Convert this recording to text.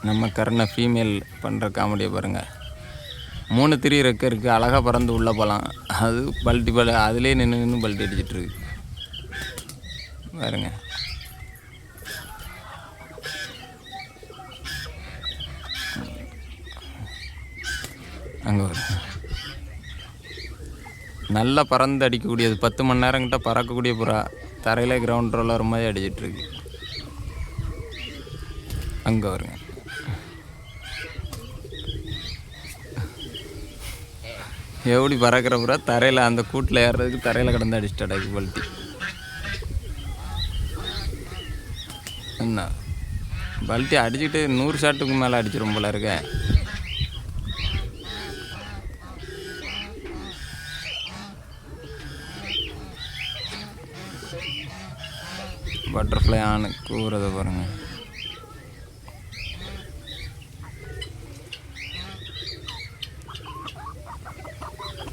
நம்ம கருணை ஃபீமேல் பண்ணுற காமெடியை பாருங்கள். 3 திரி ரெக்க இருக்குது, அழகாக பறந்து உள்ளே போகலாம். அது பல்ட்டி அதிலே நின்று பல்ட்டி அடிச்சிட்ருக்கு பாருங்க. அங்கே வரும் நல்லா பறந்து அடிக்கக்கூடியது. 10 மணி நேரங்கிட்ட பறக்கக்கூடிய புறா தரையில் கிரவுண்ட் ரோலர் மாதிரி அடிச்சிட்ருக்கு. அங்கே வருங்க. எப்படி பறக்கிற புறா தரையில் அந்த கூட்டில் ஏறுறதுக்கு தரையில் கிடந்து அடிச்சுட்டு அடக்கு பல்ட்டி. என்ன பல்ட்டி அடிச்சுட்டு 100 ஷாட்டுக்கு மேலே அடிச்சிடும் போல இருக்க. பட்டர்ஃப்ளை ஆணு கூறதை பாருங்கள்.